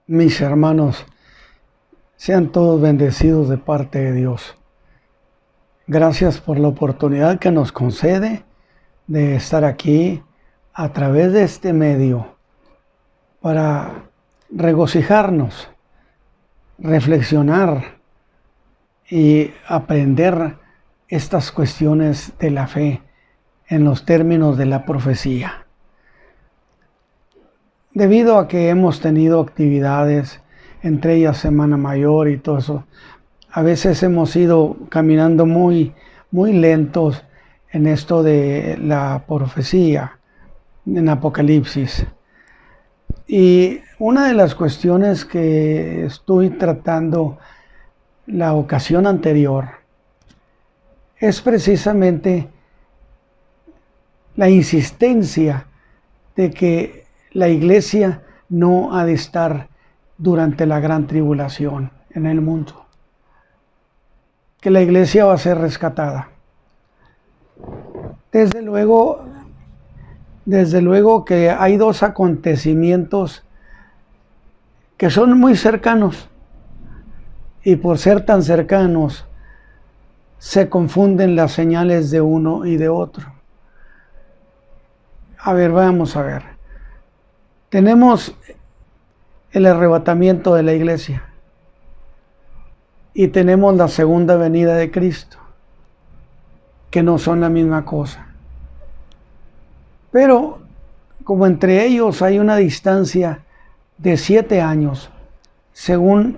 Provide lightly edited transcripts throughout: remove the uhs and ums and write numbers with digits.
Mis hermanos, sean todos bendecidos de parte de Dios. Gracias por la oportunidad que nos concede de estar aquí a través de este medio para regocijarnos, reflexionar y aprender estas cuestiones de la fe en los términos de la profecía. Debido a que hemos tenido actividades, entre ellas Semana Mayor y todo eso, a veces hemos ido caminando muy lentos en esto de la profecía, en Apocalipsis. Y una de las cuestiones que estoy tratando la ocasión anterior es precisamente la insistencia de que la iglesia no ha de estar durante la gran tribulación en el mundo, que la iglesia va a ser rescatada. Desde luego que hay dos acontecimientos que son muy cercanos, y por ser tan cercanos se confunden las señales de uno y de otro. A ver, vamos a ver. Tenemos el arrebatamiento de la iglesia y tenemos la segunda venida de Cristo, que no son la misma cosa. Pero como entre ellos hay una distancia de 7 años, según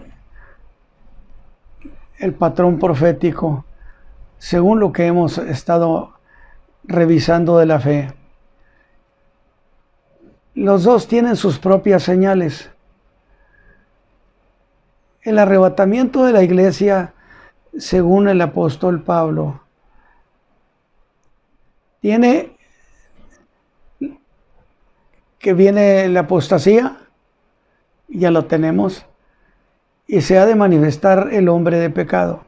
el patrón profético, según lo que hemos estado revisando de la fe, los dos tienen sus propias señales. El arrebatamiento de la iglesia, según el apóstol Pablo, tiene que viene la apostasía, ya lo tenemos, y se ha de manifestar el hombre de pecado.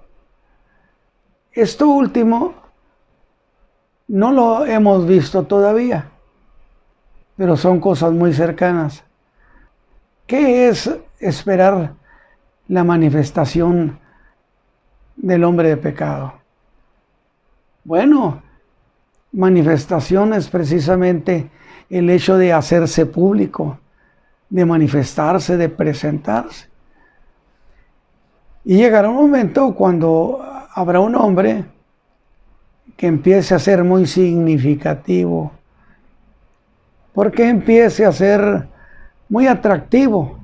Esto último no lo hemos visto todavía, pero son cosas muy cercanas. ¿Qué es esperar la manifestación del hombre de pecado? Bueno, manifestación es precisamente el hecho de hacerse público, de manifestarse, de presentarse. Y llegará un momento cuando habrá un hombre que empiece a ser muy significativo, porque empiece a ser muy atractivo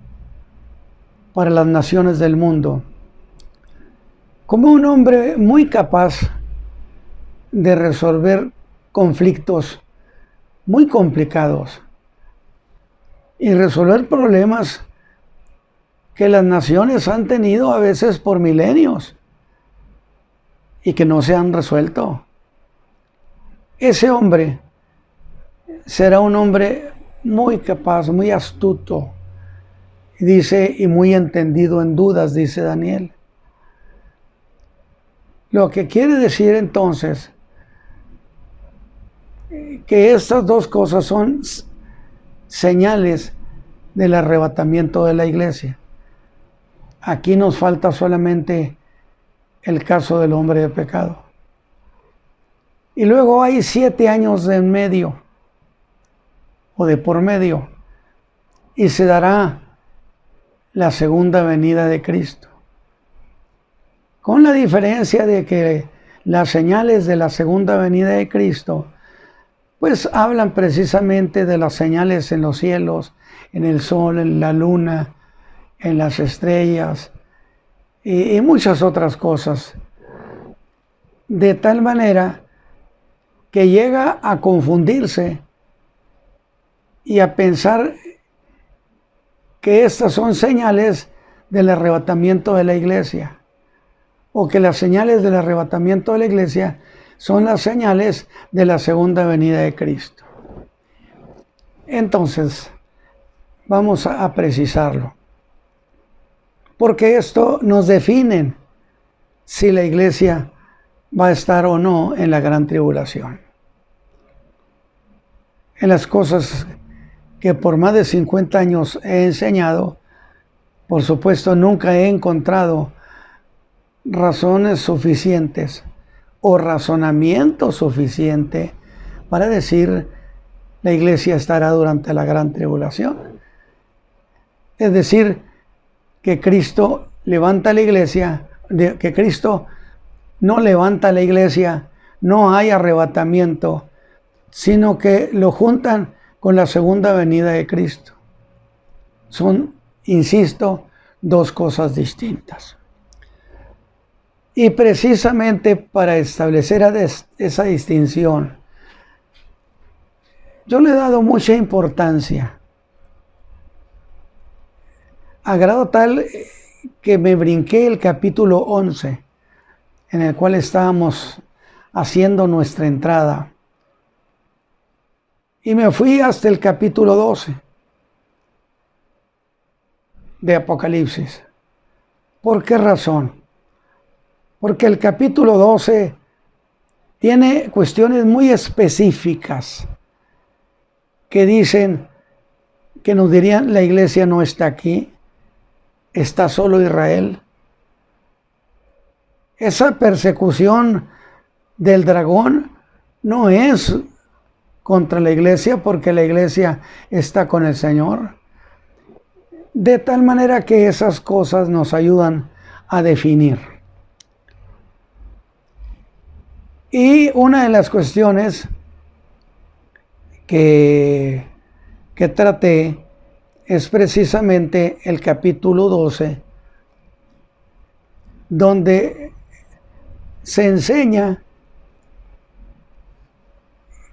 para las naciones del mundo, como un hombre muy capaz de resolver conflictos muy complicados y resolver problemas que las naciones han tenido a veces por milenios y que no se han resuelto. Ese hombre será un hombre muy capaz, muy astuto, dice, y muy entendido en dudas, dice Daniel. Lo que quiere decir entonces que estas dos cosas son señales del arrebatamiento de la iglesia. Aquí nos falta solamente el caso del hombre de pecado. Y luego hay 7 años de en medio, o de por medio, y se dará la segunda venida de Cristo. Con la diferencia de que las señales de la segunda venida de Cristo, pues hablan precisamente de las señales en los cielos, en el sol, en la luna, en las estrellas y muchas otras cosas. De tal manera que llega a confundirse y a pensar que estas son señales del arrebatamiento de la iglesia, o que las señales del arrebatamiento de la iglesia son las señales de la segunda venida de Cristo. Entonces, vamos a precisarlo, porque esto nos define si la iglesia va a estar o no en la gran tribulación. En las cosas que por más de 50 años he enseñado, por supuesto nunca he encontrado razones suficientes o razonamiento suficiente para decir la iglesia estará durante la gran tribulación. Es decir, que Cristo levanta la iglesia, que Cristo no levanta la iglesia, no hay arrebatamiento, sino que lo juntan con la segunda venida de Cristo. Son, insisto, dos cosas distintas. Y precisamente para establecer esa distinción, yo le he dado mucha importancia, a grado tal que me brinqué el capítulo 11, en el cual estábamos haciendo nuestra entrada, y me fui hasta el capítulo 12 de Apocalipsis. ¿Por qué razón? Porque el capítulo 12 tiene cuestiones muy específicas que dicen, que nos dirían, la iglesia no está aquí, está solo Israel. Esa persecución del dragón no es contra la iglesia, porque la iglesia está con el Señor. De tal manera que esas cosas nos ayudan a definir. Y una de las cuestiones que traté es precisamente el capítulo 12, donde se enseña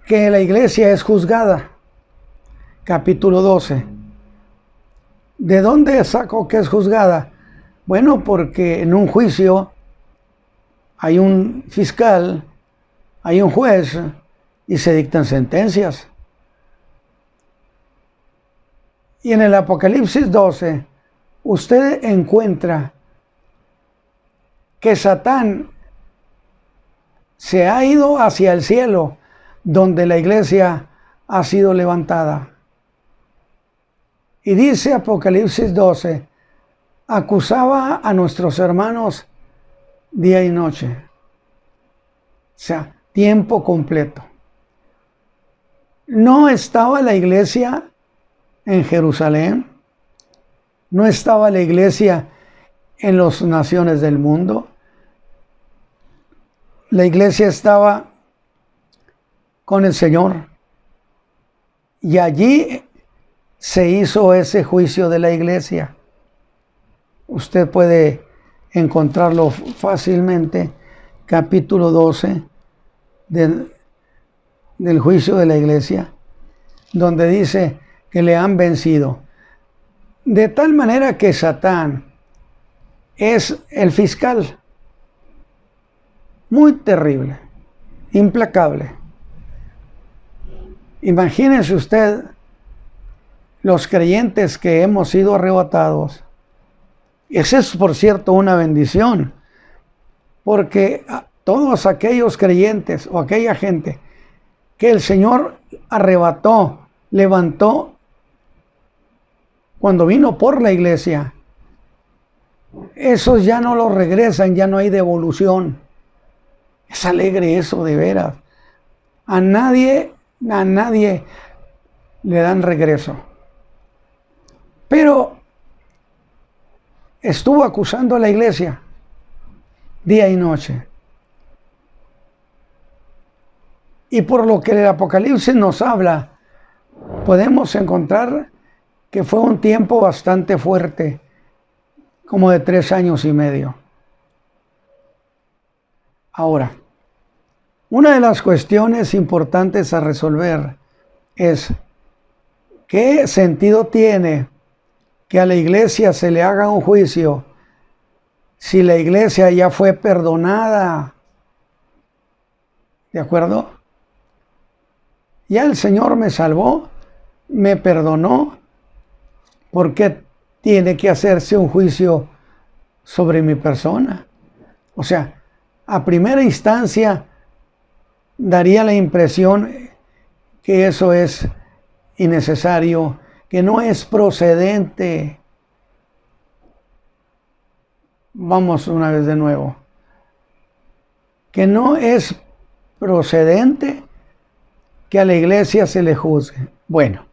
que la iglesia es juzgada. Capítulo 12. ¿De dónde saco que es juzgada? Bueno, porque en un juicio hay un fiscal, hay un juez y se dictan sentencias. Y en el Apocalipsis 12, usted encuentra que Satán se ha ido hacia el cielo, donde la iglesia ha sido levantada. Y dice Apocalipsis 12, acusaba a nuestros hermanos día y noche. O sea, tiempo completo. No estaba la iglesia en Jerusalén, no estaba la iglesia en las naciones del mundo. La iglesia estaba con el Señor, y allí se hizo ese juicio de la iglesia. Usted puede encontrarlo fácilmente, capítulo 12 del juicio de la iglesia, donde dice que le han vencido. De tal manera que Satán es el fiscal, muy terrible, implacable. Imagínense usted los creyentes que hemos sido arrebatados. Esa es, por cierto, una bendición, porque a todos aquellos creyentes o aquella gente que el Señor arrebató, levantó cuando vino por la iglesia, esos ya no los regresan, ya no hay devolución. Es alegre eso, de veras. A nadie le dan regreso. Pero estuvo acusando a la iglesia día y noche. Y por lo que el Apocalipsis nos habla, podemos encontrar que fue un tiempo bastante fuerte, como de 3 años y medio. Ahora, una de las cuestiones importantes a resolver es ¿qué sentido tiene que a la iglesia se le haga un juicio si la iglesia ya fue perdonada? ¿De acuerdo? Ya el Señor me salvó, me perdonó. ¿Por qué tiene que hacerse un juicio sobre mi persona? O sea, a primera instancia daría la impresión que eso es innecesario, que no es procedente. Vamos una vez de nuevo. Que no es procedente que a la iglesia se le juzgue. Bueno,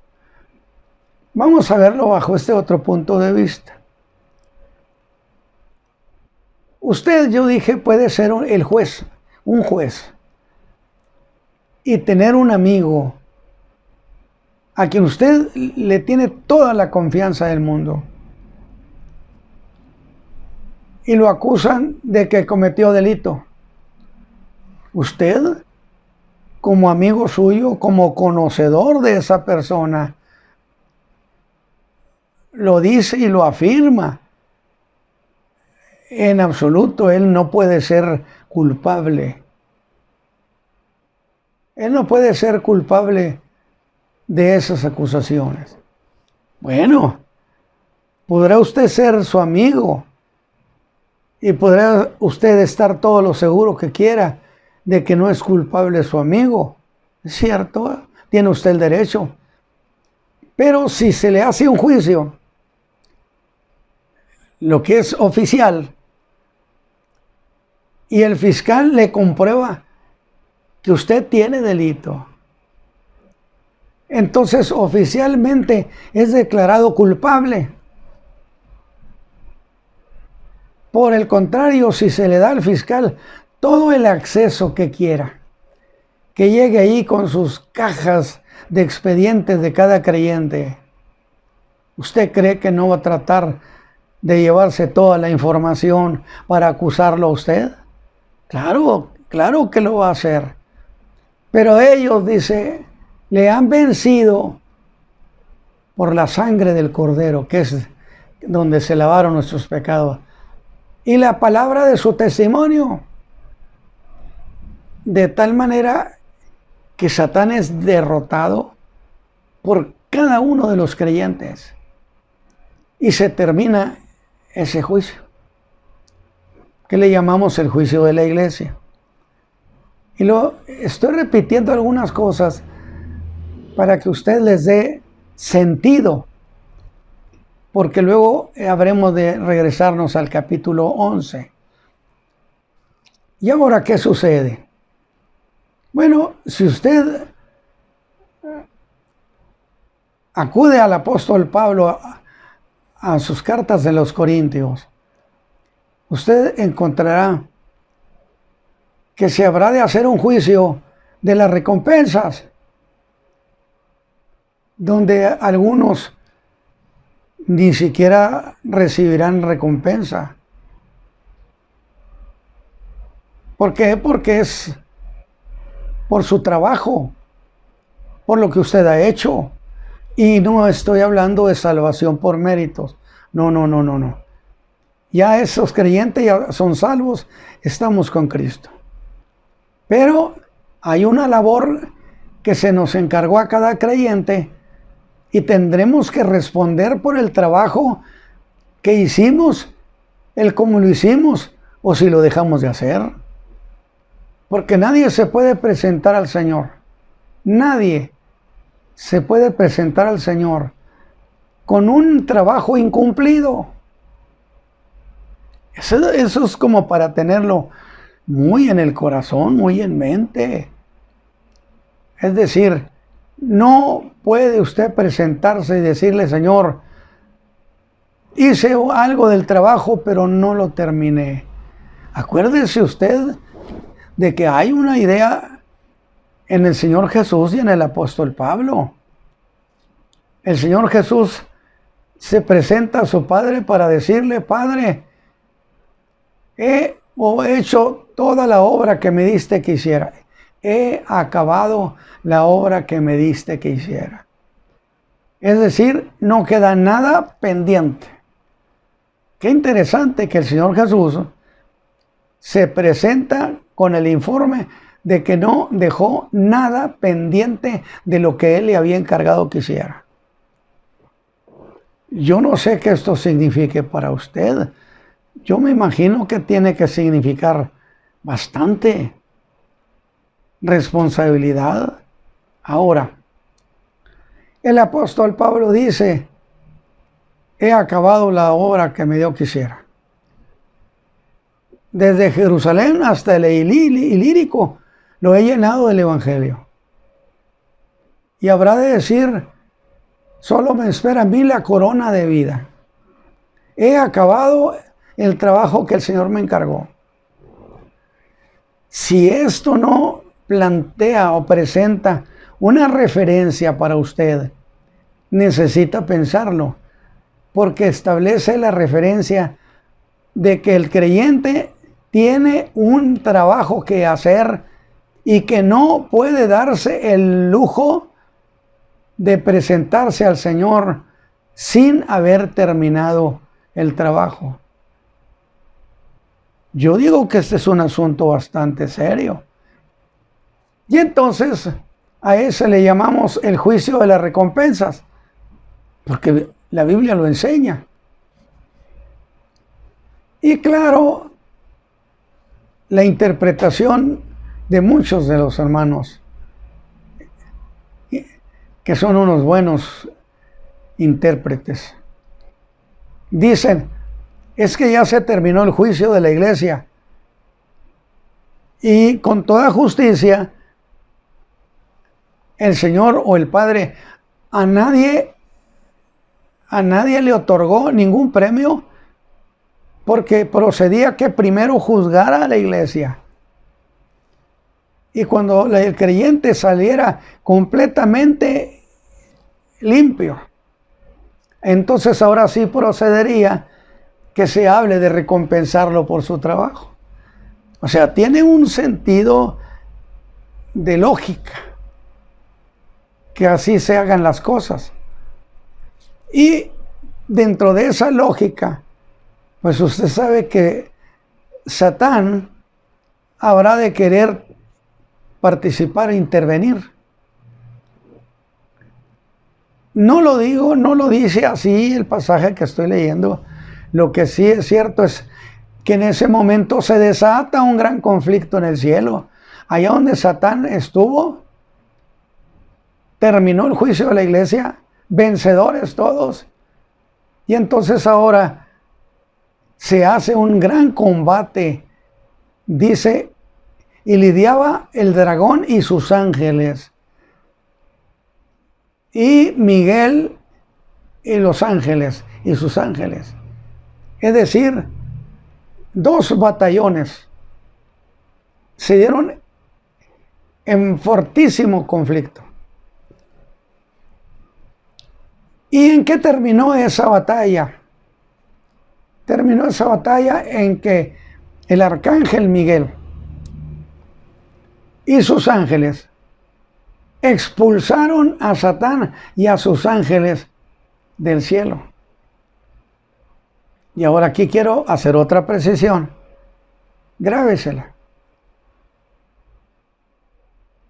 vamos a verlo bajo este otro punto de vista. Usted, yo dije, puede ser el juez, un juez, y tener un amigo a quien usted le tiene toda la confianza del mundo y lo acusan de que cometió delito. Usted, como amigo suyo, como conocedor de esa persona, lo dice y lo afirma. En absoluto, él no puede ser culpable. Él no puede ser culpable de esas acusaciones. Bueno, podrá usted ser su amigo y podrá usted estar todo lo seguro que quiera de que no es culpable su amigo. Es cierto, tiene usted el derecho. Pero si se le hace un juicio, lo que es oficial, y el fiscal le comprueba que usted tiene delito, entonces oficialmente es declarado culpable. Por el contrario, si se le da al fiscal todo el acceso que quiera, que llegue ahí con sus cajas de expedientes de cada creyente, ¿usted cree que no va a tratar de llevarse toda la información para acusarlo a usted? Claro, claro que lo va a hacer. Pero ellos, dice, le han vencido por la sangre del Cordero, que es donde se lavaron nuestros pecados, y la palabra de su testimonio, de tal manera que Satán es derrotado por cada uno de los creyentes. Y se termina ese juicio, que le llamamos el juicio de la iglesia. Y lo estoy repitiendo algunas cosas para que usted les dé sentido, porque luego habremos de regresarnos al capítulo 11. ¿Y ahora qué sucede? Bueno, si usted acude al apóstol Pablo a sus cartas de los Corintios, usted encontrará que se habrá de hacer un juicio de las recompensas, donde algunos ni siquiera recibirán recompensa. ¿Por qué? Porque es por su trabajo, por lo que usted ha hecho. Y no estoy hablando de salvación por méritos. No. Ya esos creyentes ya son salvos, estamos con Cristo. Pero hay una labor que se nos encargó a cada creyente y tendremos que responder por el trabajo que hicimos, el cómo lo hicimos o si lo dejamos de hacer. Porque nadie se puede presentar al Señor. Nadie se puede presentar al Señor con un trabajo incumplido. Eso es como para tenerlo muy en el corazón, muy en mente. Es decir, no puede usted presentarse y decirle: Señor, hice algo del trabajo, pero no lo terminé. Acuérdese usted de que hay una idea en el Señor Jesús y en el apóstol Pablo. El Señor Jesús se presenta a su Padre para decirle: Padre, he hecho toda la obra que me diste que hiciera. He acabado la obra que me diste que hiciera. Es decir, no queda nada pendiente. Qué interesante que el Señor Jesús se presenta con el informe de que no dejó nada pendiente de lo que Él le había encargado que hiciera. Yo no sé qué esto signifique para usted. Yo me imagino que tiene que significar bastante responsabilidad. Ahora, el apóstol Pablo dice: he acabado la obra que me dio que hiciera. Desde Jerusalén hasta el Ilírico lo he llenado del Evangelio. Y habrá de decir: solo me espera a mí la corona de vida. He acabado el trabajo que el Señor me encargó. Si esto no plantea o presenta una referencia para usted, necesita pensarlo, porque establece la referencia de que el creyente tiene un trabajo que hacer y que no puede darse el lujo de presentarse al Señor sin haber terminado el trabajo. Yo digo que este es un asunto bastante serio. Y entonces a ese le llamamos el juicio de las recompensas, porque la Biblia lo enseña. Y claro, la interpretación de muchos de los hermanos, que son unos buenos intérpretes, dicen: es que ya se terminó el juicio de la iglesia y con toda justicia el Señor o el Padre a nadie le otorgó ningún premio, porque procedía que primero juzgara a la iglesia. Y cuando el creyente saliera completamente limpio, entonces ahora sí procedería que se hable de recompensarlo por su trabajo. O sea, tiene un sentido de lógica que así se hagan las cosas. Y dentro de esa lógica, pues usted sabe que Satán habrá de querer participar e intervenir. No lo dice así el pasaje que estoy leyendo. Lo que sí es cierto es que en ese momento se desata un gran conflicto en el cielo. Allá donde Satán estuvo, terminó el juicio de la iglesia, vencedores todos. Y entonces ahora se hace un gran combate, dice: y lidiaba el dragón y sus ángeles, y Miguel y los ángeles y sus ángeles. Es decir, dos batallones se dieron en fortísimo conflicto. ¿Y en qué terminó esa batalla? Terminó esa batalla en que el arcángel Miguel y sus ángeles expulsaron a Satán y a sus ángeles del cielo. Y ahora aquí quiero hacer otra precisión. Grábesela.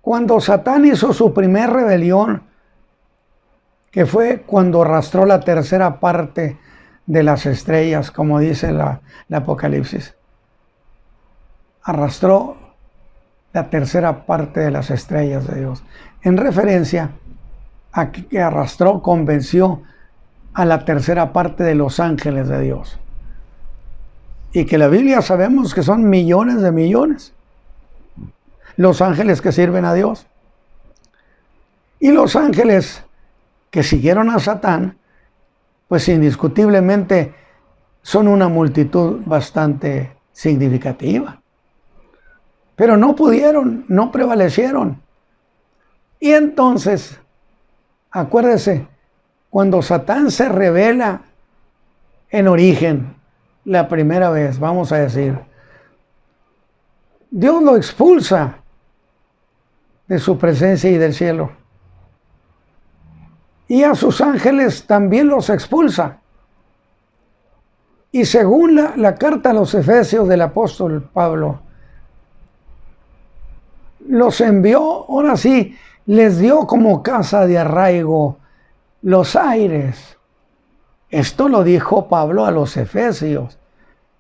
Cuando Satán hizo su primer rebelión, que fue cuando arrastró la tercera parte de las estrellas, como dice la Apocalipsis, arrastró la tercera parte de las estrellas de Dios, en referencia a que arrastró, convenció a la tercera parte de los ángeles de Dios. Y que la Biblia sabemos que son millones de millones los ángeles que sirven a Dios. Y los ángeles que siguieron a Satán, pues indiscutiblemente son una multitud bastante significativa. Pero no pudieron, no prevalecieron. Y entonces, acuérdese, cuando Satán se revela en origen, la primera vez, vamos a decir, Dios lo expulsa de su presencia y del cielo. y a sus ángeles también los expulsa. Y según la carta a los Efesios del apóstol Pablo, los envió, ahora sí, les dio como casa de arraigo los aires. Esto lo dijo Pablo a los Efesios,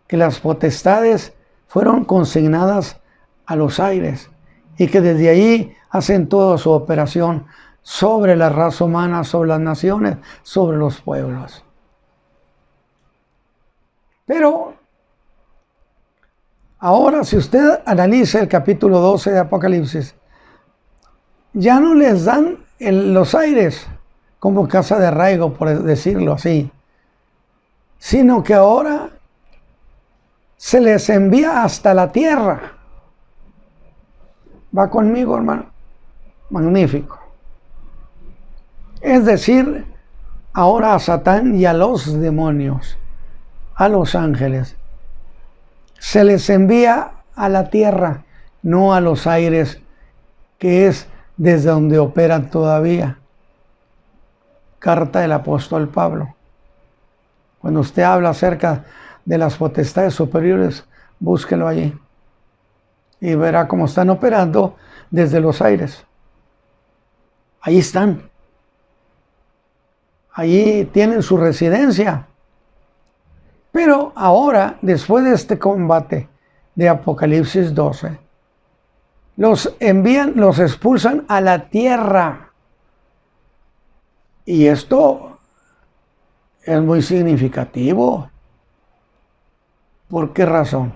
que las potestades fueron consignadas a los aires y que desde allí hacen toda su operación sobre la raza humana, sobre las naciones, sobre los pueblos. Pero ahora, si usted analiza el capítulo 12 de Apocalipsis, ya no les dan los aires como casa de arraigo, por decirlo así, sino que ahora se les envía hasta la tierra. ¿Va conmigo, hermano? Magnífico. Es decir, ahora a Satán y a los demonios, a los ángeles, se les envía a la tierra, no a los aires, que es desde donde operan todavía. Carta del apóstol Pablo. Cuando usted habla acerca de las potestades superiores, búsquelo allí y verá cómo están operando desde los aires. Ahí están. Allí tienen su residencia. Pero ahora, después de este combate de Apocalipsis 12, los envían, los expulsan a la tierra. Y esto es muy significativo. ¿Por qué razón?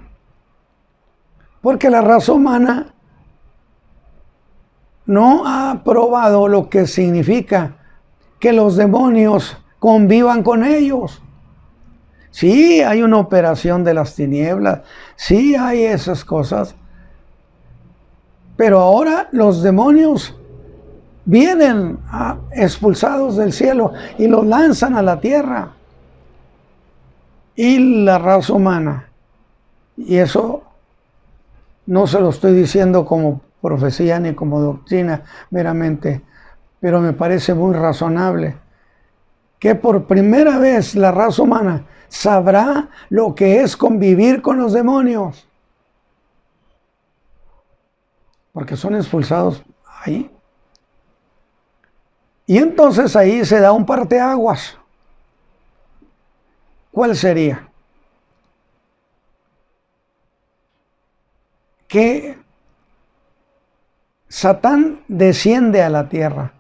Porque la raza humana no ha probado lo que significa que los demonios convivan con ellos. Sí, hay una operación de las tinieblas, sí hay esas cosas, pero ahora los demonios vienen expulsados del cielo y los lanzan a la tierra. Y la raza humana, y eso no se lo estoy diciendo como profecía ni como doctrina meramente, pero me parece muy razonable que por primera vez la raza humana sabrá lo que es convivir con los demonios, porque son expulsados ahí. Y entonces ahí se da un parteaguas. ¿Cuál sería? Que Satán desciende a la tierra.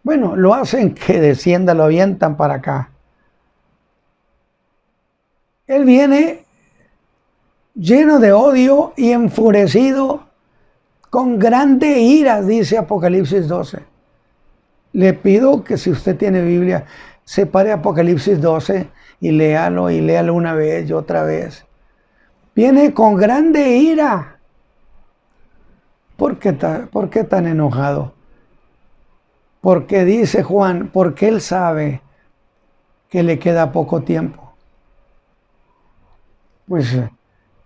Bueno, lo hacen que descienda, lo avientan para acá. Él viene lleno de odio y enfurecido con grande ira, dice Apocalipsis 12. Le pido que si usted tiene Biblia, separe Apocalipsis 12 y léalo una vez y otra vez. Viene con grande ira. ¿Por qué tan enojado? Porque dice Juan, porque él sabe que le queda poco tiempo. Pues,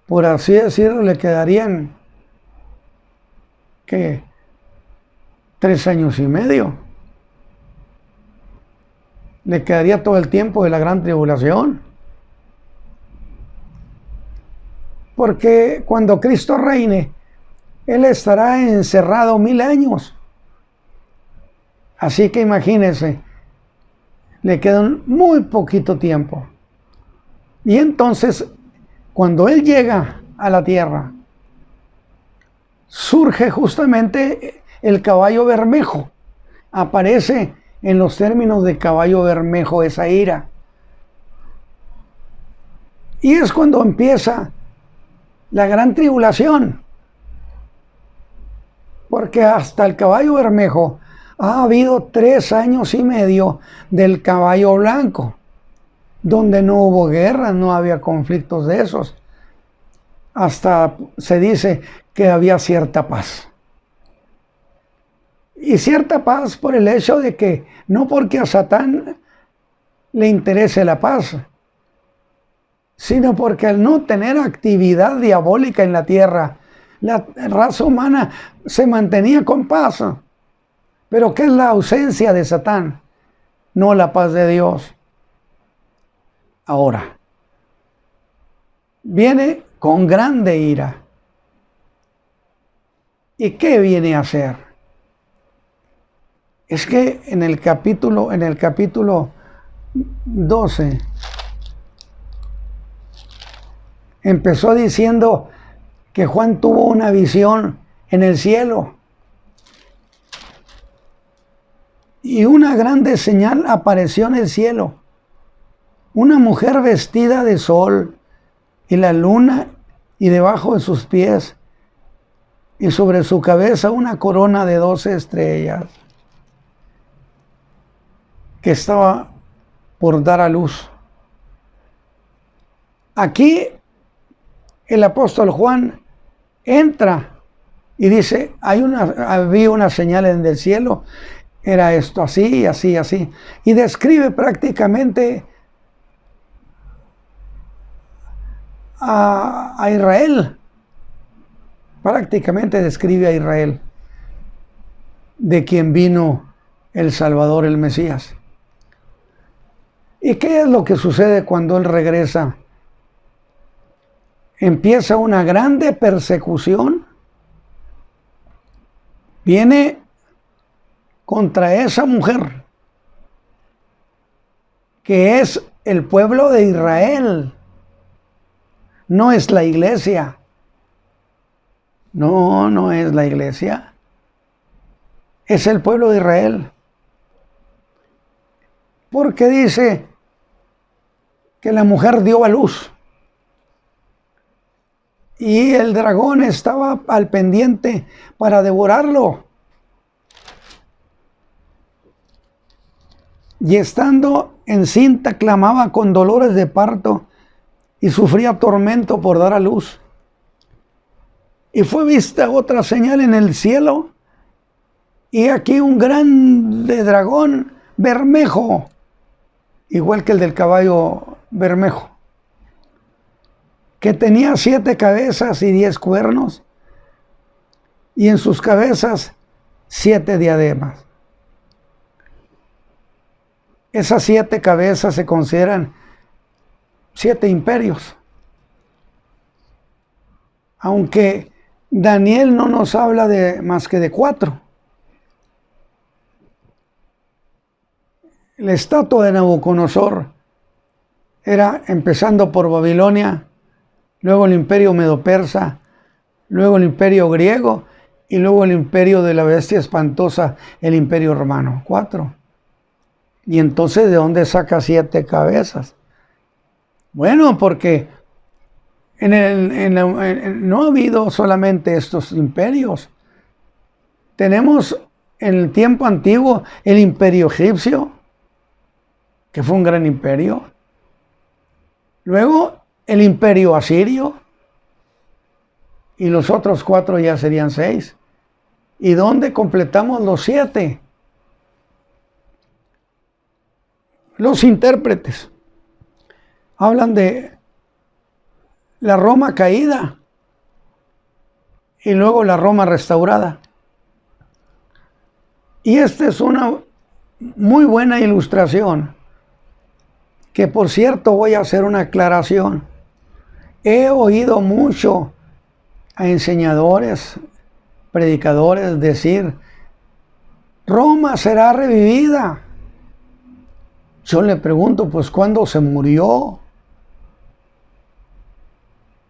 por así decirlo, le quedarían, ¿qué? 3 años y medio. Le quedaría todo el tiempo de la gran tribulación. Porque cuando Cristo reine, Él estará encerrado 1000 años. Así que imagínense, le queda muy poquito tiempo. Y entonces, cuando Él llega a la tierra, surge justamente el caballo bermejo. Aparece en los términos de caballo bermejo esa ira. Y es cuando empieza la gran tribulación. Porque hasta el caballo bermejo ha habido 3 años y medio del caballo blanco, donde no hubo guerra, no había conflictos de esos. Hasta se dice que había cierta paz. Y cierta paz por el hecho de que no porque a Satán le interese la paz, sino porque al no tener actividad diabólica en la tierra, la raza humana se mantenía con paz. Pero ¿qué es la ausencia de Satán? No la paz de Dios. Ahora, viene con grande ira. ¿Y qué viene a hacer? Es que en el capítulo 12 empezó diciendo que Juan tuvo una visión en el cielo y una grande señal apareció en el cielo, una mujer vestida de sol y la luna y debajo de sus pies y sobre su cabeza una corona de 12 estrellas, que estaba por dar a luz. Aquí el apóstol Juan entra y dice, había una señal en el cielo, era esto así, así, así, y describe prácticamente a Israel, prácticamente describe a Israel, de quien vino el Salvador, el Mesías. ¿Y qué es lo que sucede cuando Él regresa? Empieza una grande persecución, viene contra esa mujer, que es el pueblo de Israel, no es la iglesia. No es la iglesia, es el pueblo de Israel. Porque dice que la mujer dio a luz y el dragón estaba al pendiente para devorarlo. Y estando encinta clamaba con dolores de parto y sufría tormento por dar a luz. Y fue vista otra señal en el cielo, y aquí un grande dragón bermejo, igual que el del caballo bermejo, que tenía 7 cabezas y 10 cuernos, y en sus cabezas 7 diademas. Esas 7 cabezas se consideran 7 imperios, aunque Daniel no nos habla de más que de 4. La estatua de Nabucodonosor era empezando por Babilonia, luego el imperio medo-persa, luego el imperio griego y luego el imperio de la bestia espantosa, el imperio romano. 4. Y entonces, ¿de dónde saca 7 cabezas? Bueno, porque no ha habido solamente estos imperios. Tenemos en el tiempo antiguo el imperio egipcio, que fue un gran imperio. Luego el imperio asirio. Y los otros 4 ya serían 6. ¿Y dónde completamos los 7? Los intérpretes hablan de la Roma caída y luego la Roma restaurada. Y esta es una muy buena ilustración, que por cierto voy a hacer una aclaración. He oído mucho a enseñadores, predicadores decir, Roma será revivida. Yo le pregunto, pues ¿cuándo se murió?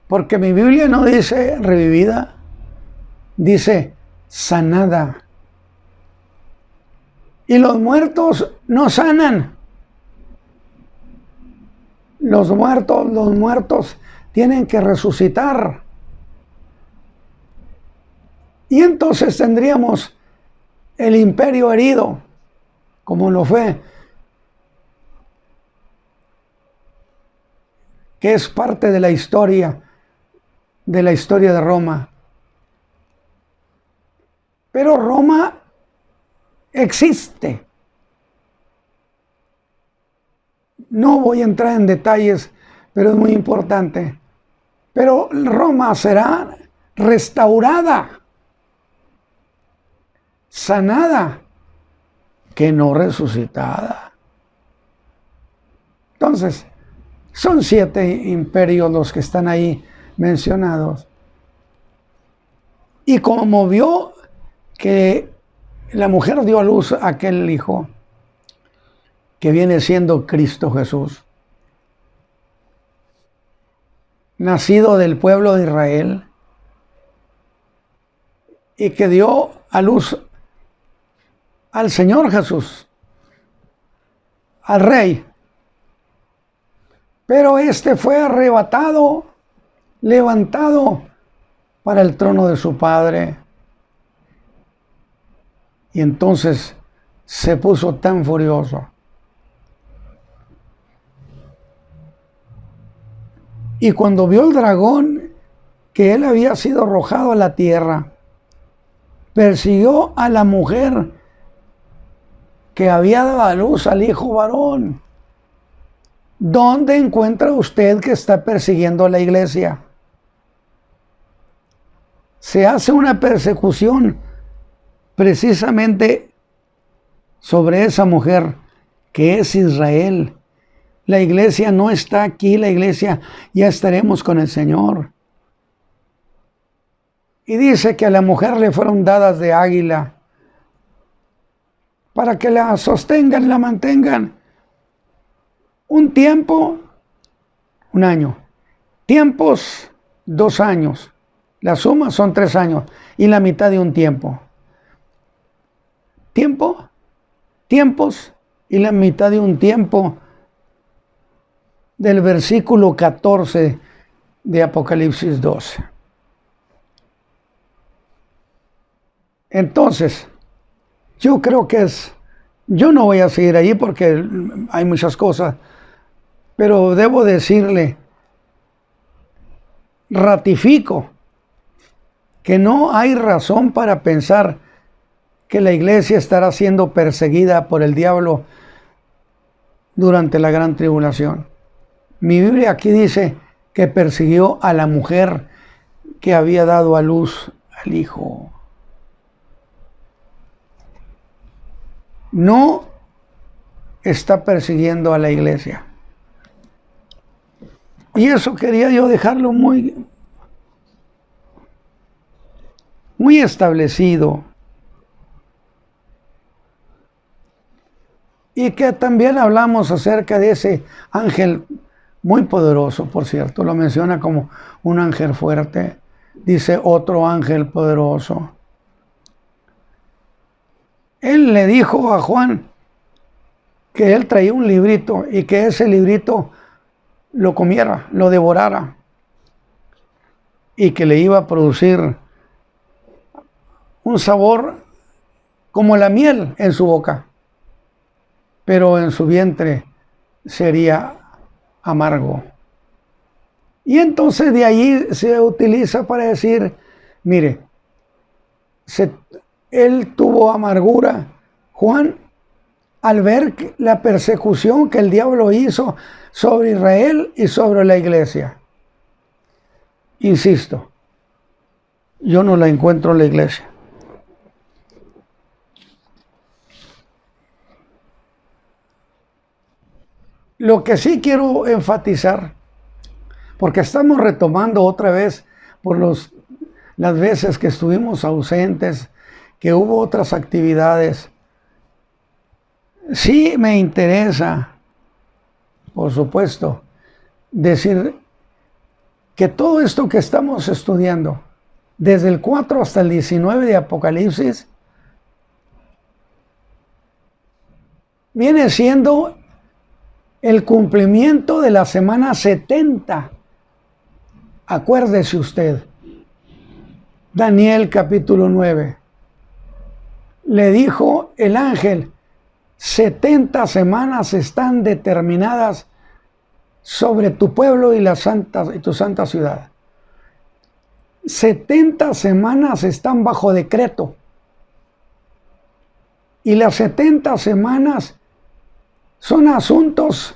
Porque mi Biblia no dice revivida, dice sanada. Y los muertos no sanan. Los muertos tienen que resucitar. Y entonces tendríamos el imperio herido, como lo fue, que es parte de la historia de Roma. Pero Roma existe. No voy a entrar en detalles, pero es muy importante. Pero Roma será restaurada, sanada, que no resucitada. Entonces, son 7 imperios los que están ahí mencionados. Y como vio que la mujer dio a luz a aquel hijo, que viene siendo Cristo Jesús, nacido del pueblo de Israel, y que dio a luz al Señor Jesús, al Rey. Pero este fue arrebatado, levantado para el trono de su Padre. Y entonces se puso tan furioso. Y cuando vio el dragón, que él había sido arrojado a la tierra, persiguió a la mujer que había dado a luz al hijo varón. ¿Dónde encuentra usted que está persiguiendo a la iglesia? Se hace una persecución precisamente sobre esa mujer que es Israel. La iglesia no está aquí, la iglesia ya estaremos con el Señor. Y dice que a la mujer le fueron dadas de águila para que la sostengan, la mantengan. Un tiempo, 1 año. Tiempos, 2 años. La suma son 3 años y la mitad de un tiempo. Tiempos y la mitad de un tiempo del versículo 14 de Apocalipsis 12. Entonces, yo creo que yo no voy a seguir allí porque hay muchas cosas, pero debo decirle, ratifico que no hay razón para pensar que la iglesia estará siendo perseguida por el diablo durante la gran tribulación. Mi Biblia aquí dice que persiguió a la mujer que había dado a luz al hijo. No está persiguiendo a la iglesia. Y eso quería yo dejarlo muy establecido. Y que también hablamos acerca de ese ángel muy poderoso, por cierto, lo menciona como un ángel fuerte. Dice otro ángel poderoso. Él le dijo a Juan que él traía un librito y que ese librito lo comiera, lo devorara y que le iba a producir un sabor como la miel en su boca, pero en su vientre sería amargo. Y entonces de ahí se utiliza para decir, mire, él tuvo amargura, Juan, al ver la persecución que el diablo hizo sobre Israel y sobre la iglesia. Insisto, yo no la encuentro en la iglesia. Lo que sí quiero enfatizar, porque estamos retomando otra vez por las veces que estuvimos ausentes, que hubo otras actividades. Sí me interesa, por supuesto, decir que todo esto que estamos estudiando, desde el 4 hasta el 19 de Apocalipsis, viene siendo el cumplimiento de la semana 70. Acuérdese usted, Daniel capítulo 9. Le dijo el ángel, 70 semanas están determinadas sobre tu pueblo y tu santa ciudad. 70 semanas están bajo decreto. Y las 70 semanas son asuntos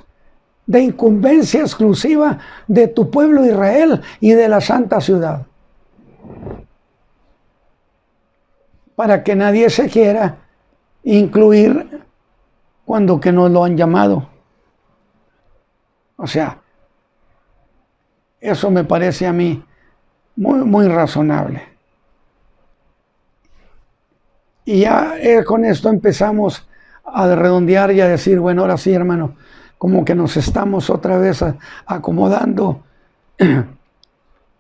de incumbencia exclusiva de tu pueblo Israel y de la santa ciudad. Para que nadie se quiera incluir cuando que no lo han llamado. O sea, eso me parece a mí muy razonable. Y ya con esto empezamos a redondear y a decir, bueno, ahora sí, hermano, como que nos estamos otra vez acomodando.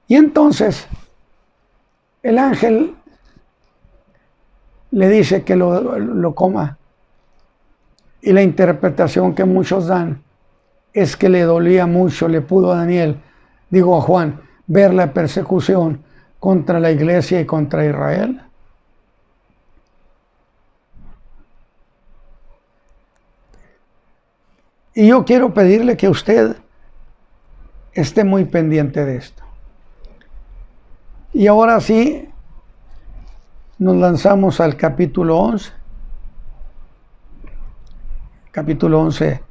Y entonces el ángel le dice que lo coma. Y la interpretación que muchos dan es que le dolía mucho, le pudo a Daniel, digo a Juan, ver la persecución contra la iglesia y contra Israel. Y yo quiero pedirle que usted esté muy pendiente de esto. Y ahora sí, nos lanzamos al capítulo 11. Capítulo 11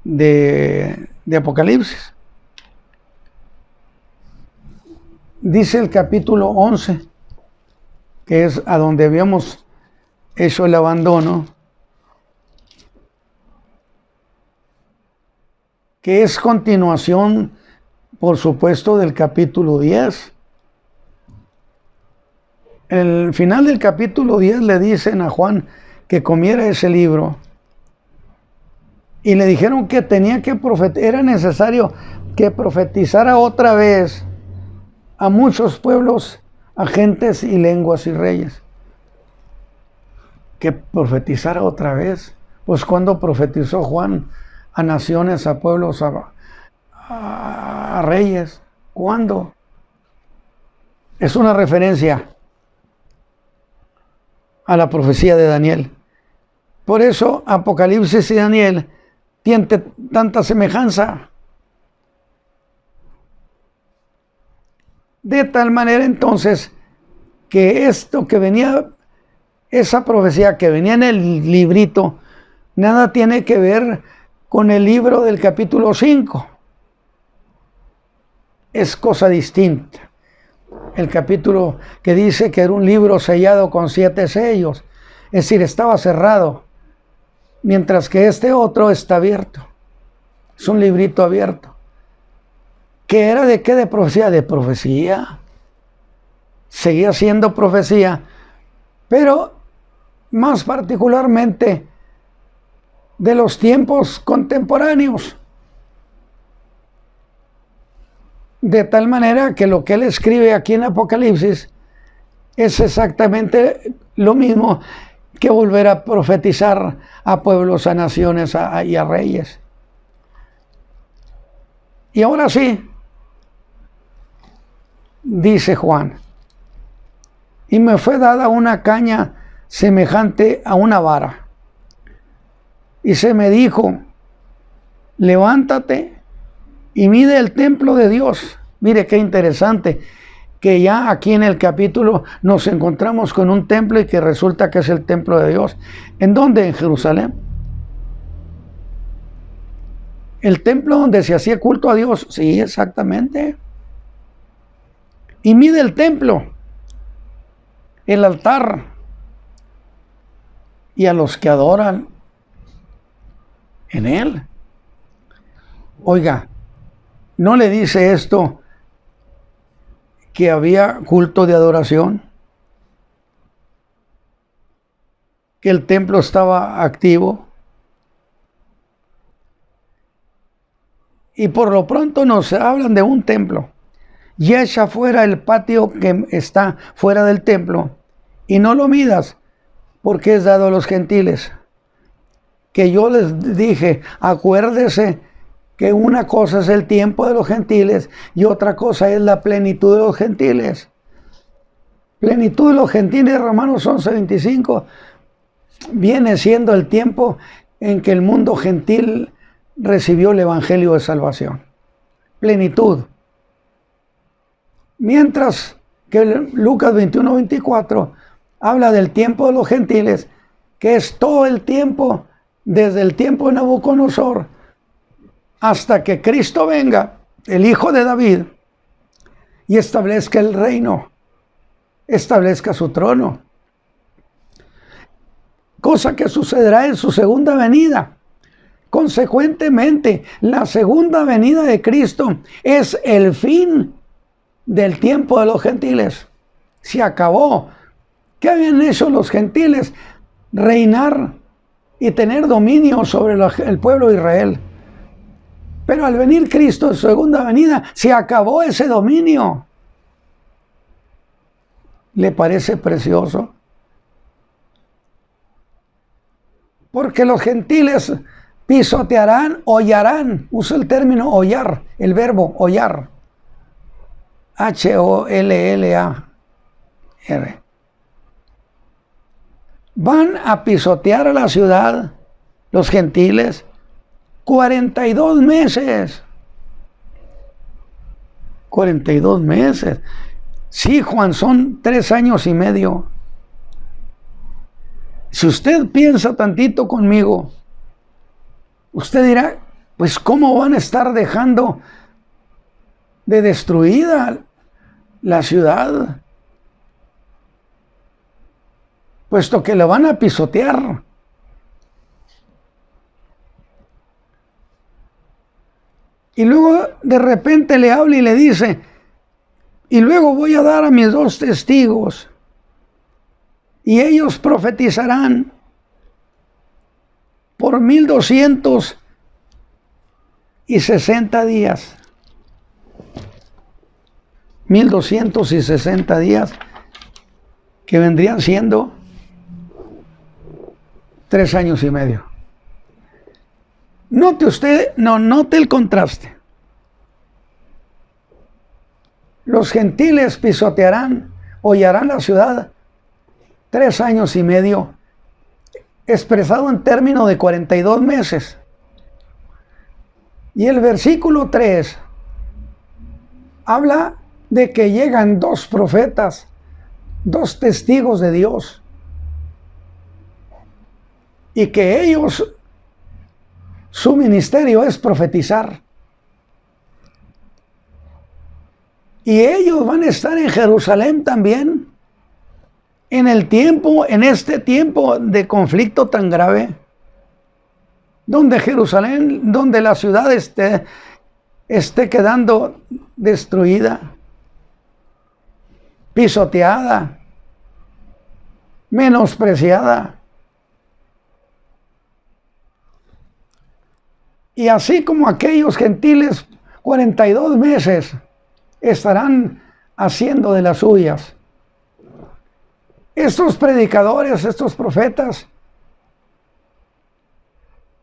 de Apocalipsis. Dice el capítulo 11, que es a donde habíamos hecho el abandono, que es continuación, por supuesto, del capítulo 10. El final del capítulo 10 le dicen a Juan que comiera ese libro y le dijeron que tenía que era necesario que profetizara otra vez a muchos pueblos, a gentes y lenguas y reyes. Que profetizara otra vez. Pues cuando profetizó Juan a naciones, a pueblos, a reyes, ¿cuándo? Es una referencia a la profecía de Daniel. Por eso Apocalipsis y Daniel tienen tanta semejanza. De tal manera entonces que esto que venía, esa profecía que venía en el librito, nada tiene que ver con el libro del capítulo 5. Es cosa distinta. El capítulo que dice que era un libro sellado con 7 sellos, es decir, estaba cerrado, mientras que este otro está abierto. Es un librito abierto. ¿Qué era de qué? De profecía. De profecía. Seguía siendo profecía, pero más particularmente de los tiempos contemporáneos. De tal manera que lo que él escribe aquí en Apocalipsis es exactamente lo mismo que volver a profetizar a pueblos, a naciones y a reyes. Y ahora sí, dice Juan, y me fue dada una caña semejante a una vara, y se me dijo, levántate y mide el templo de Dios. Mire qué interesante, que ya aquí en el capítulo nos encontramos con un templo y que resulta que es el templo de Dios. ¿En dónde? En Jerusalén. ¿El templo donde se hacía culto a Dios? Sí, exactamente. Y mide el templo, el altar y a los que adoran en él. Oiga, ¿no le dice esto que había culto de adoración? Que el templo estaba activo. Y por lo pronto nos hablan de un templo. Y echa fuera el patio que está fuera del templo. Y no lo midas, porque es dado a los gentiles. Que yo les dije, acuérdese que una cosa es el tiempo de los gentiles y otra cosa es la plenitud de los gentiles. Plenitud de los gentiles, Romanos 11:25, viene siendo el tiempo en que el mundo gentil recibió el evangelio de salvación. Plenitud. Mientras que Lucas 21:24 habla del tiempo de los gentiles, que es todo el tiempo, desde el tiempo de Nabucodonosor hasta que Cristo venga, el Hijo de David, y establezca el reino, establezca su trono. cosa que sucederá en su segunda venida. Consecuentemente, la segunda venida de Cristo es el fin del tiempo de los gentiles. Se acabó. ¿Qué habían hecho los gentiles? Reinar y tener dominio sobre el pueblo de Israel. Pero al venir Cristo en su segunda venida, se acabó ese dominio. ¿Le parece precioso? Porque los gentiles pisotearán, hollarán. Usa el término hollar, el verbo hollar. H-O-L-L-A-R. Van a pisotear a la ciudad, los gentiles, 42 meses. 42 meses. Sí, Juan, son 3 años y medio. Si usted piensa tantito conmigo, usted dirá, pues ¿cómo van a estar dejando de destruida la ciudad? Puesto que la van a pisotear. Y luego de repente le habla y le dice, y luego voy a dar a mis 2 testigos, y ellos profetizarán por 1260 días. 1260 días, que vendrían siendo 3 años y medio. Note usted, note el contraste. Los gentiles pisotearán, hollarán la ciudad 3 años y medio, expresado en términos de 42 meses. Y el versículo 3 habla de que llegan 2 profetas, 2 testigos de Dios, y que ellos, su ministerio es profetizar. Y ellos van a estar en Jerusalén también, en este tiempo de conflicto tan grave, donde Jerusalén, donde la ciudad esté quedando destruida, pisoteada, menospreciada. Y así como aquellos gentiles 42 meses estarán haciendo de las suyas, estos predicadores, estos profetas,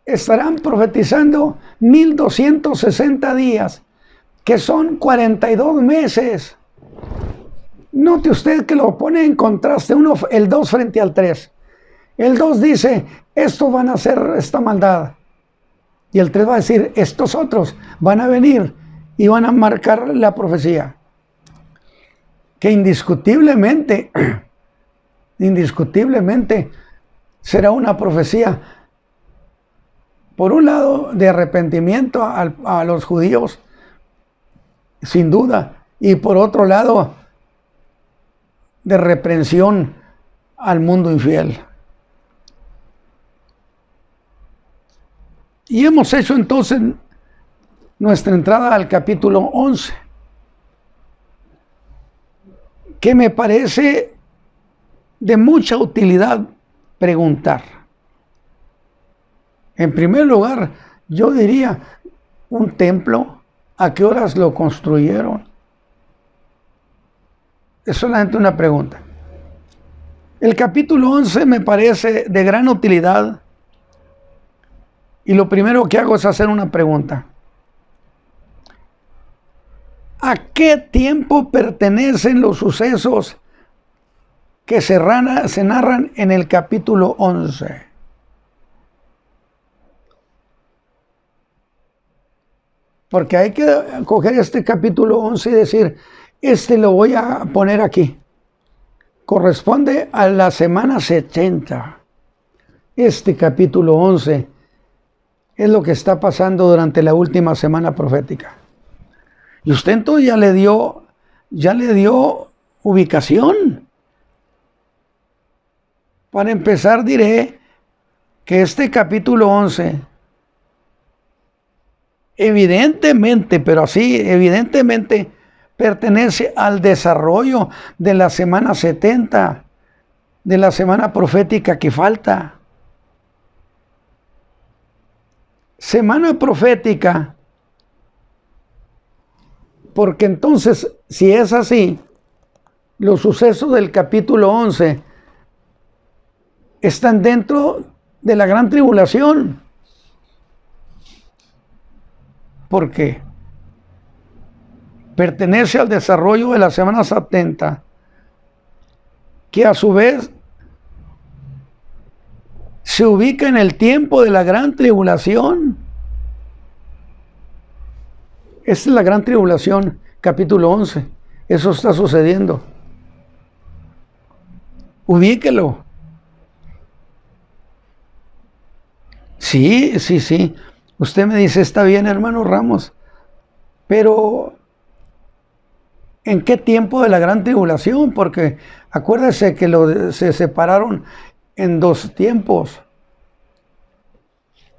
estarán profetizando 1260 días, que son 42 meses. Note usted que lo pone en contraste, el 2 frente al 3. El 2 dice, estos van a hacer esta maldad. Y el 3 va a decir, estos otros van a venir y van a marcar la profecía. Que indiscutiblemente será una profecía, por un lado, de arrepentimiento a los judíos, sin duda, y por otro lado, de reprensión al mundo infiel. Y hemos hecho entonces nuestra entrada al capítulo 11, que me parece de mucha utilidad preguntar. En primer lugar, yo diría, un templo, ¿a qué horas lo construyeron? Es solamente una pregunta. El capítulo 11 me parece de gran utilidad, y lo primero que hago es hacer una pregunta. ¿A qué tiempo pertenecen los sucesos que se narran en el capítulo 11? Porque hay que coger este capítulo 11 y decir, lo voy a poner aquí. Corresponde a la semana 70. Este capítulo 11 es lo que está pasando durante la última semana profética. Y usted entonces ya le dio ubicación. Para empezar diré que este capítulo 11, evidentemente, pero así, evidentemente, pertenece al desarrollo de la semana 70, de la semana profética que falta. Semana profética, porque entonces, si es así, los sucesos del capítulo 11 están dentro de la gran tribulación. ¿Por qué? Pertenece al desarrollo de la semana 70, que a su vez se ubica en el tiempo de la gran tribulación. Esta es la gran tribulación, capítulo 11. Eso está sucediendo. Ubíquelo. Sí. Usted me dice, está bien, hermano Ramos, pero ¿en qué tiempo de la gran tribulación? Porque acuérdese que se separaron en dos tiempos.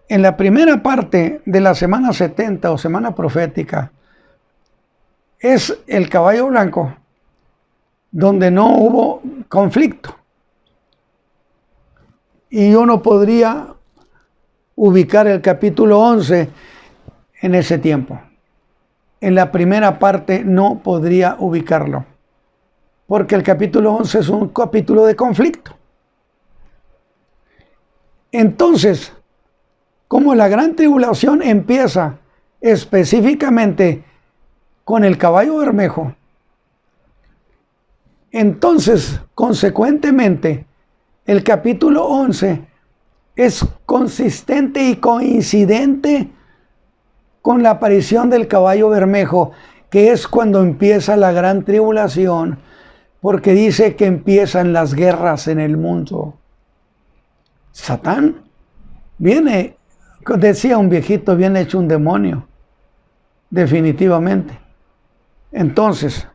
En la primera parte de la semana 70 o semana profética es el caballo blanco, donde no hubo conflicto. Y yo no podría ubicar el capítulo 11 en ese tiempo. En la primera parte no podría ubicarlo, porque el capítulo 11 es un capítulo de conflicto. Entonces, como la gran tribulación empieza específicamente con el caballo bermejo, entonces, consecuentemente, el capítulo 11 es consistente y coincidente con la aparición del caballo bermejo, que es cuando empieza la gran tribulación, porque dice que empiezan las guerras en el mundo. Satán viene, decía un viejito, viene hecho un demonio, definitivamente. Entonces,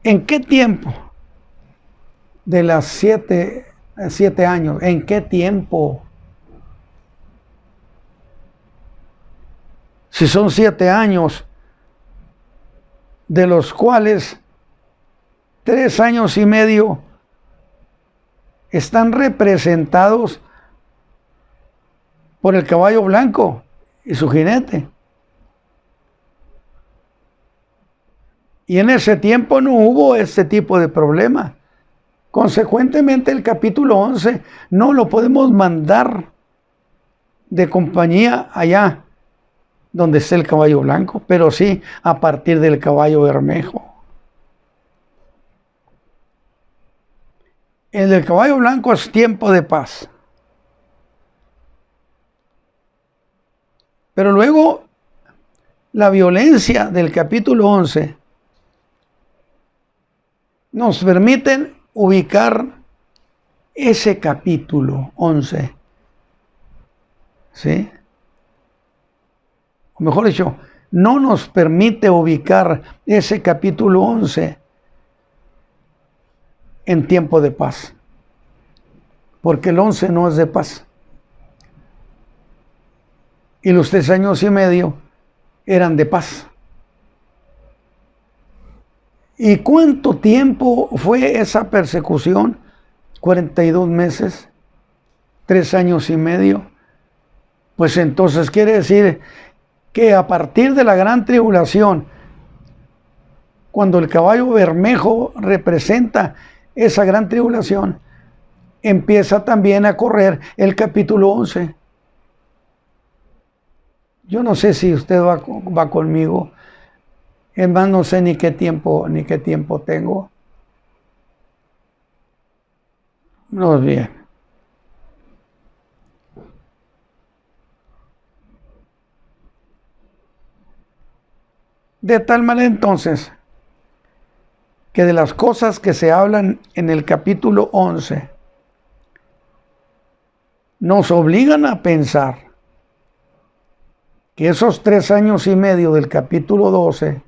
¿en qué tiempo de las 7 años? ¿En qué tiempo? Si son 7 años, de los cuales 3 años y medio están representados por el caballo blanco y su jinete. Y en ese tiempo no hubo este tipo de problema. Consecuentemente, el capítulo 11 no lo podemos mandar de compañía allá donde está el caballo blanco, pero sí a partir del caballo bermejo. El del caballo blanco es tiempo de paz. Pero luego, la violencia del capítulo 11 nos permiten ubicar ese capítulo 11. ¿Sí? O mejor dicho, no nos permite ubicar ese capítulo 11 en tiempo de paz. Porque el 11 no es de paz. Y los 3 años y medio eran de paz. ¿Y cuánto tiempo fue esa persecución? 42 meses, 3 años y medio. Pues entonces quiere decir que a partir de la gran tribulación, cuando el caballo bermejo representa esa gran tribulación, empieza también a correr el capítulo 11. Yo no sé si usted va conmigo. Es más, no sé ni qué tiempo tengo. No, bien. De tal manera entonces, que de las cosas que se hablan en el capítulo 11, nos obligan a pensar que esos 3 años y medio del capítulo 12,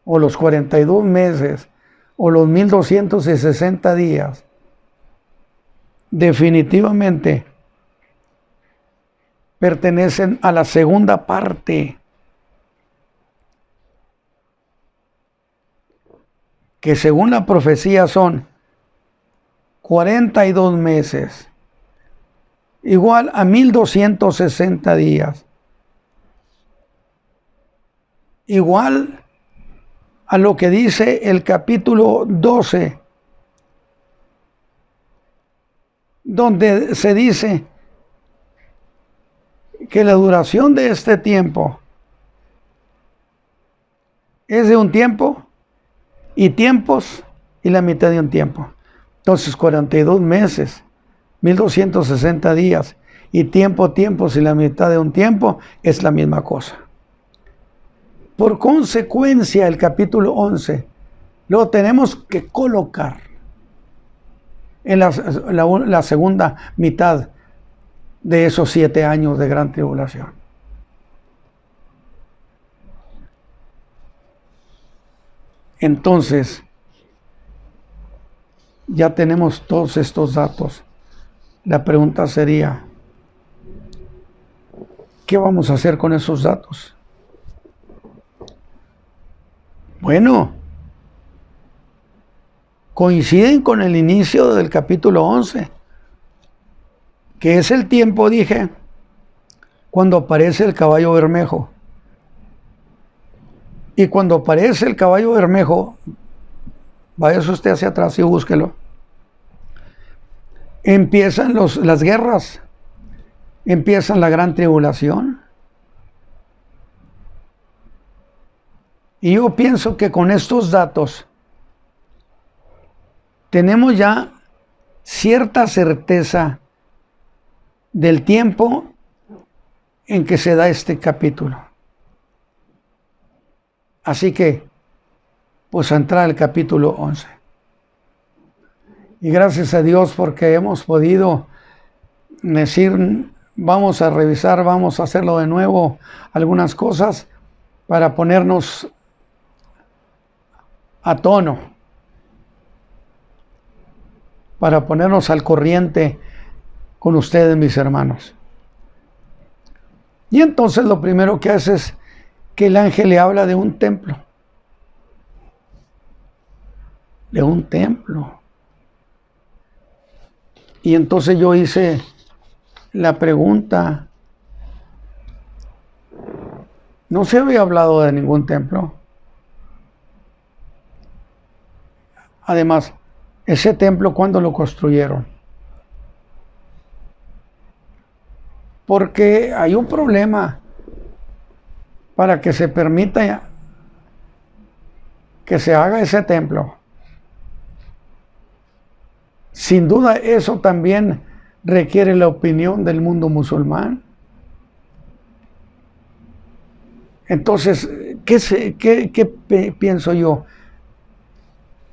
o los 42 meses, o los 1260 días, definitivamente pertenecen a la segunda parte, que según la profecía son 42 meses, igual a 1260 días, igual a lo que dice el capítulo 12, donde se dice que la duración de este tiempo es de un tiempo y tiempos y la mitad de un tiempo. Entonces 42 meses, 1260 días y tiempos y la mitad de un tiempo es la misma cosa. Por consecuencia, el capítulo 11 lo tenemos que colocar en la segunda mitad de esos 7 años de gran tribulación. Entonces, ya tenemos todos estos datos. La pregunta sería, ¿qué vamos a hacer con esos datos? Bueno, coinciden con el inicio del capítulo 11, que es el tiempo, dije, cuando aparece el caballo bermejo. Y cuando aparece el caballo bermejo, vaya usted hacia atrás y búsquelo, empiezan las guerras, empiezan la gran tribulación. Y yo pienso que con estos datos tenemos ya cierta certeza del tiempo en que se da este capítulo. Así que, pues a entrar al capítulo 11. Y gracias a Dios porque hemos podido decir, vamos a revisar, vamos a hacerlo de nuevo, algunas cosas para ponernos a tono, para ponernos al corriente con ustedes, mis hermanos. Y entonces lo primero que hace es que el ángel le habla de un templo. De un templo. Y entonces yo hice la pregunta, ¿no se había hablado de ningún templo? Además, ese templo, ¿cuándo lo construyeron? Porque hay un problema para que se permita que se haga ese templo. Sin duda eso también requiere la opinión del mundo musulmán. Entonces, ¿qué pienso yo?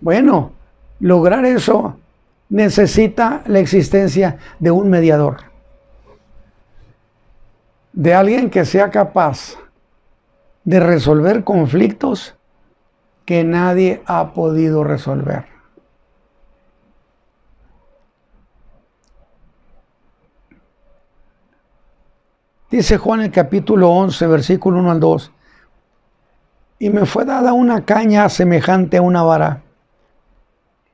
Bueno, lograr eso necesita la existencia de un mediador, de alguien que sea capaz de resolver conflictos que nadie ha podido resolver. Dice Juan en el capítulo 11, versículo 1 al 2, y me fue dada una caña semejante a una vara,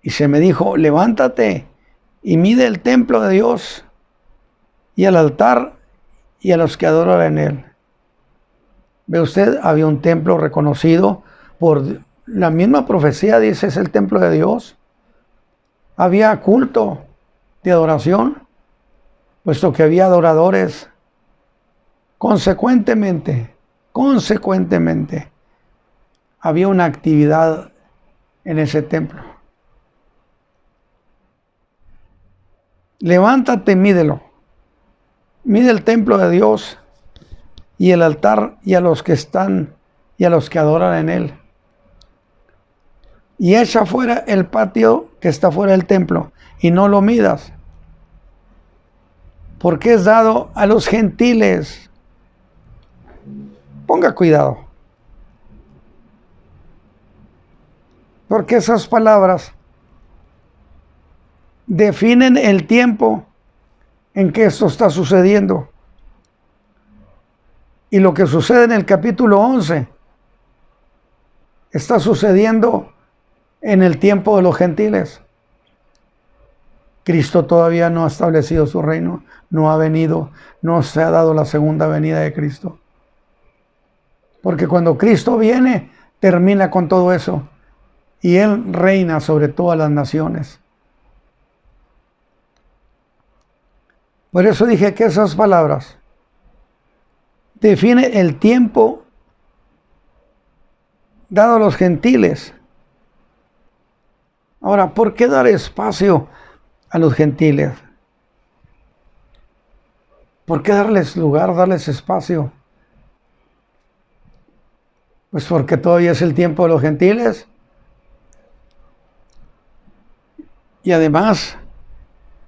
y se me dijo, levántate y mide el templo de Dios y el altar y a los que adoran en él. Ve usted, había un templo reconocido por la misma profecía, dice, es el templo de Dios. Había culto de adoración, puesto que había adoradores. Consecuentemente, había una actividad en ese templo. Levántate, mídelo. Mide el templo de Dios y el altar y a los que están y a los que adoran en él. Y echa fuera el patio que está fuera del templo y no lo midas, porque es dado a los gentiles. Ponga cuidado, porque esas palabras definen el tiempo en que esto está sucediendo. Y lo que sucede en el capítulo 11 está sucediendo en el tiempo de los gentiles. Cristo todavía no ha establecido su reino, no ha venido, no se ha dado la segunda venida de Cristo. Porque cuando Cristo viene, termina con todo eso. Y Él reina sobre todas las naciones. Por eso dije que esas palabras definen el tiempo dado a los gentiles. Ahora, ¿por qué dar espacio a los gentiles? ¿Por qué darles lugar, darles espacio? Pues porque todavía es el tiempo de los gentiles. Y además,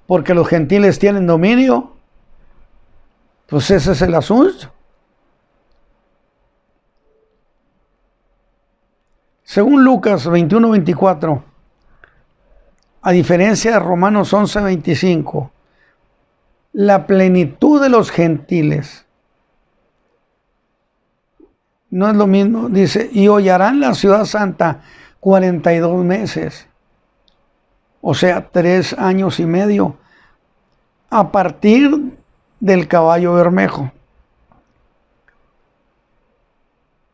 porque los gentiles tienen dominio, pues ese es el asunto. Según Lucas 21:24, a diferencia de Romanos 11:25, la plenitud de los gentiles no es lo mismo. Dice, y hollarán la ciudad santa 42 meses. O sea, 3 años y medio, a partir del caballo bermejo.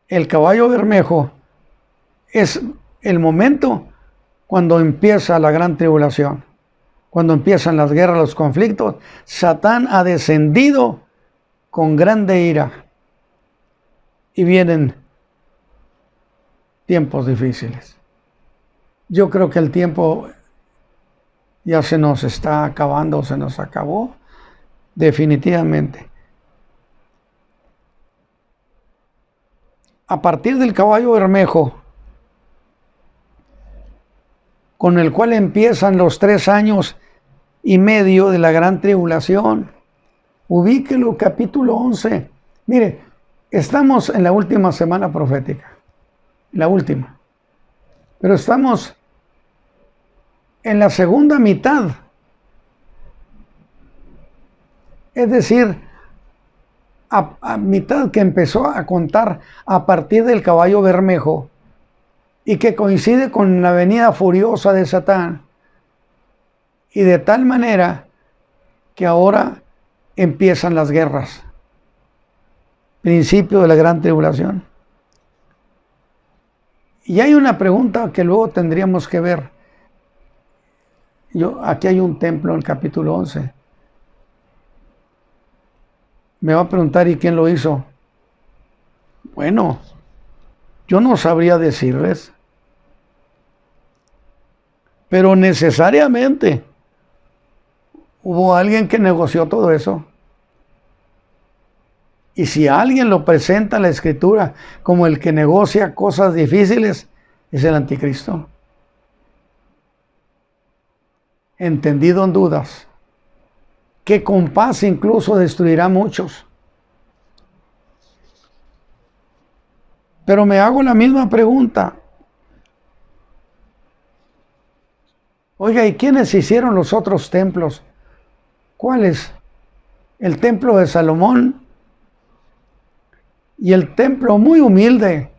El caballo bermejo es el momento cuando empieza la gran tribulación, cuando empiezan las guerras, los conflictos. Satán ha descendido con grande ira y vienen tiempos difíciles. Yo creo que el tiempo ya se nos está acabando, se nos acabó definitivamente. A partir del caballo bermejo, con el cual empiezan los 3 años y medio de la gran tribulación. Ubíquelo, capítulo 11. Mire, estamos en la última semana profética, la última. Pero estamos en la segunda mitad. Es decir, a mitad que empezó a contar a partir del caballo bermejo y que coincide con la venida furiosa de Satán. Y de tal manera que ahora empiezan las guerras. Principio de la gran tribulación. Y hay una pregunta que luego tendríamos que ver. Aquí hay un templo en el capítulo 11. Me va a preguntar, ¿y quién lo hizo? Bueno, yo no sabría decirles. Pero necesariamente hubo alguien que negoció todo eso. Y si alguien lo presenta en la Escritura como el que negocia cosas difíciles, es el anticristo. Entendido en dudas, que con paz incluso destruirá a muchos. Pero me hago la misma pregunta. Oiga, ¿y quiénes hicieron los otros templos? ¿Cuáles? El templo de Salomón y el templo muy humilde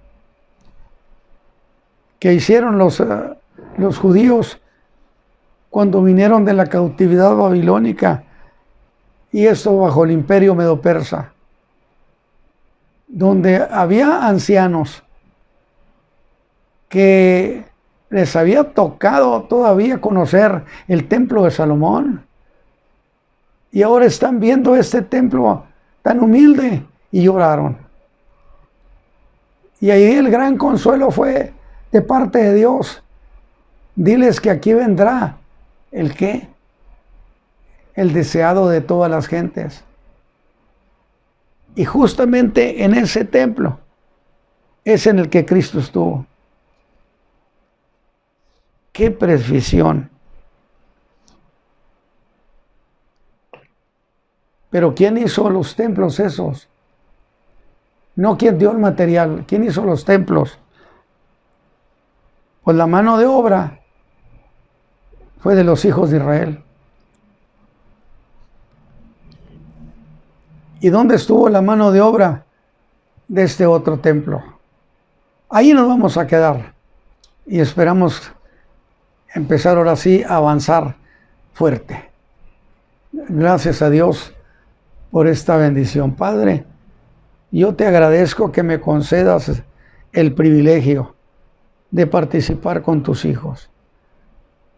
que hicieron los judíos cuando vinieron de la cautividad babilónica, y esto bajo el imperio medo-persa, donde había ancianos que les había tocado todavía conocer el templo de Salomón, y ahora están viendo este templo tan humilde y lloraron. Y ahí el gran consuelo fue de parte de Dios. Diles que aquí vendrá ¿el qué? El deseado de todas las gentes. Y justamente en ese templo es en el que Cristo estuvo. ¡Qué precisión! Pero ¿quién hizo los templos esos? No quién dio el material. ¿Quién hizo los templos? Pues la mano de obra fue de los hijos de Israel. ¿Y dónde estuvo la mano de obra de este otro templo? Ahí nos vamos a quedar y esperamos empezar ahora sí a avanzar fuerte. Gracias a Dios por esta bendición. Padre, yo te agradezco que me concedas el privilegio de participar con tus hijos,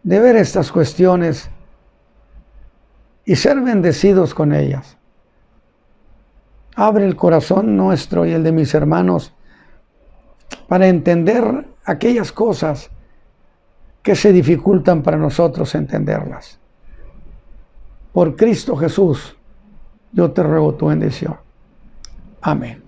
de ver estas cuestiones y ser bendecidos con ellas. Abre el corazón nuestro y el de mis hermanos para entender aquellas cosas que se dificultan para nosotros entenderlas. Por Cristo Jesús, yo te ruego tu bendición. Amén.